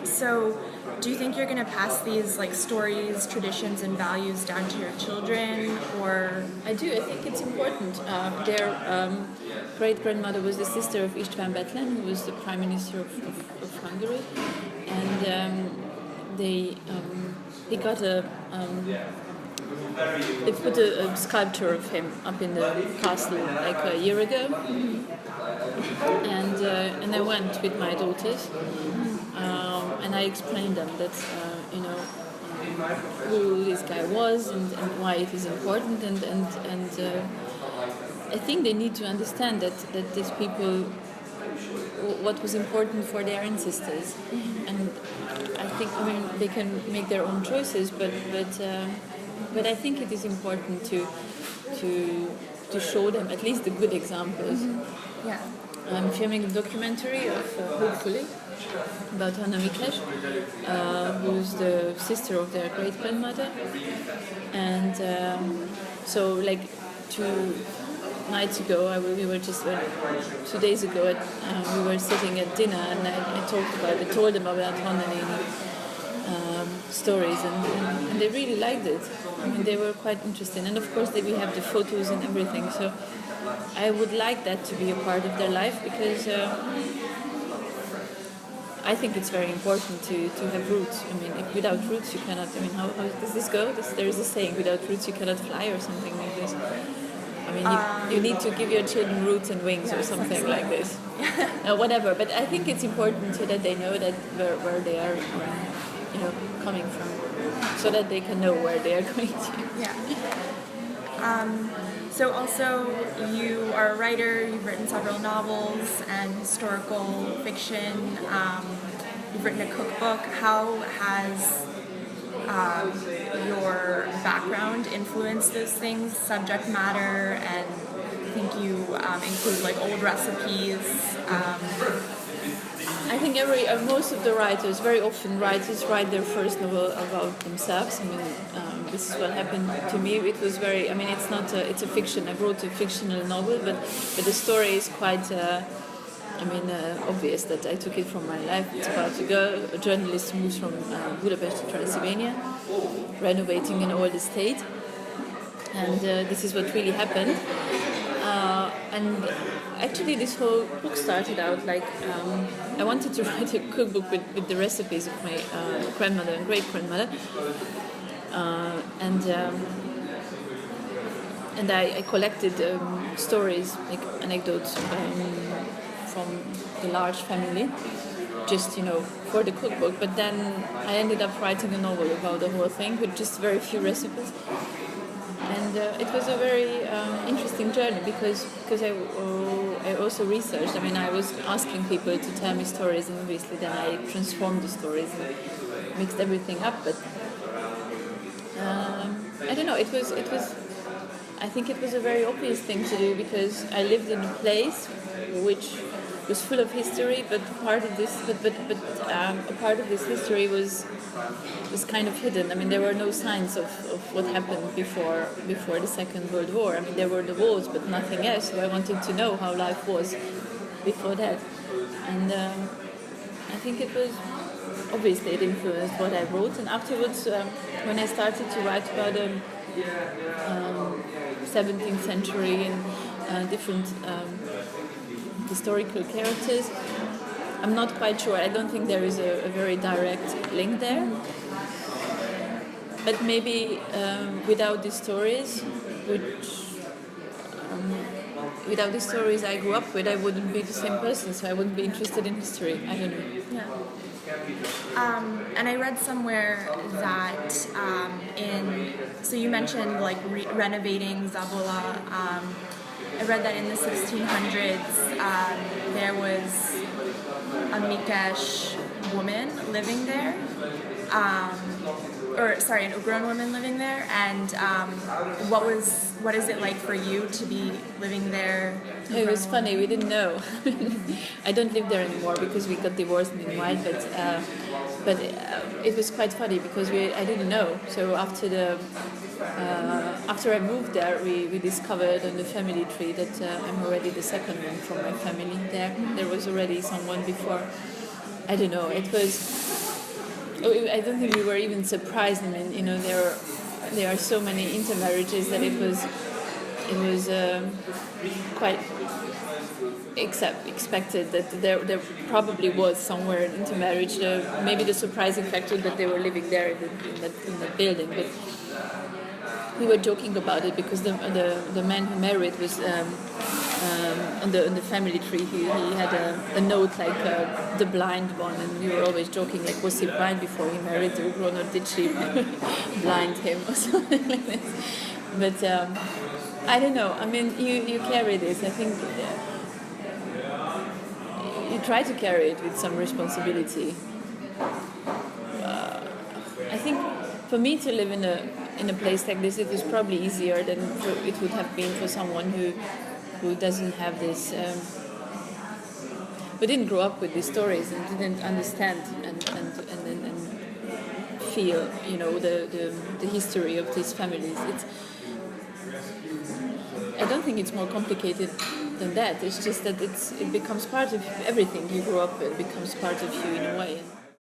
So, do you think you're going to pass these like stories, traditions, and values down to your children, or? I do. I think it's important. Their great grandmother was the sister of István Betlen, who was the prime minister of Hungary, and they got they put a sculpture of him up in the castle like a year ago, and I went with my daughters, and I explained them that who this guy was and why it is important, and I think they need to understand that these people, what was important for their ancestors, and I think they can make their own choices, but I think it is important to show them at least the good examples. Mm-hmm. Yeah. I'm filming a documentary hopefully about Hanna Buzsaki, who's the sister of their great grandmother, and so like 2 nights ago, we were just 2 days ago, we were sitting at dinner, and I told them about Hanna stories, and they really liked it. I mean, they were quite interested, and of course we have the photos and everything. So I would like that to be a part of their life, because I think it's very important to have roots. I mean, if without roots you cannot. I mean, how does this go? There is a saying: without roots you cannot fly, or something like this. I mean, you need to give your children roots and wings, or something like this. Whatever. But I think it's important so that they know that where they are, coming from, so that they can know where they are going to. Yeah. So also, you are a writer. You've written several novels and historical fiction. You've written a cookbook. How has your background influenced those things, subject matter, and I think you include like old recipes. I think most of the writers, very often writers write their first novel about themselves. I mean, this is what happened to me. It was very. I mean, it's a fiction. I wrote a fictional novel, but the story is quite. Obvious that I took it from my life. It's about a journalist who moves from Budapest to Transylvania, renovating an old estate, and this is what really happened. And actually, this whole book started out like I wanted to write a cookbook with the recipes of my grandmother and great grandmother, and I collected stories, like anecdotes from the large family, just for the cookbook. But then I ended up writing a novel about the whole thing with just very few recipes, and it was a very interesting journey because I also researched. I mean, I was asking people to tell me stories, and obviously then I transformed the stories and mixed everything up. But I don't know. It was. I think it was a very obvious thing to do because I lived in a place which was full of history, but part of this history was kind of hidden. I mean, there were no signs of what happened before the Second World War. I mean, there were the wars, but nothing else. So I wanted to know how life was before that, and I think it was obviously it influenced what I wrote. And afterwards, when I started to write about the 17th century and different historical characters, I'm not quite sure. I don't think there is a very direct link there. But maybe without these stories, without the stories I grew up with, I wouldn't be the same person, so I wouldn't be interested in history. I don't know. Yeah. And I read somewhere that so you mentioned like renovating Zabola. I read that in the 1600s there was a Mikesh woman living there. An Ugron woman living there, and what is it like for you to be living there? It was funny, we didn't know. I don't live there anymore because we got divorced meanwhile, but it was quite funny because I didn't know. So after I moved there, we discovered on the family tree that I'm already the second one from my family there. There was already someone before. I don't know, it was I don't think we were even surprised. I mean, there are so many intermarriages that it was quite expected that there probably was somewhere an intermarriage. Maybe the surprising factor that they were living there in that building, but we were joking about it because the man who married was on the family tree. He had a note like the blind one, and we were always joking like, was he blind before he married Ugron, or did she blind him or something like this? But I don't know. I mean, you carry this. I think you try to carry it with some responsibility. I think for me to live in a place like this, it was probably easier than it would have been for someone who doesn't have this, who didn't grow up with these stories and didn't understand and feel, the history of these families. I don't think it's more complicated than that. It's just that it becomes part of everything you grow up with. It becomes part of you in a way.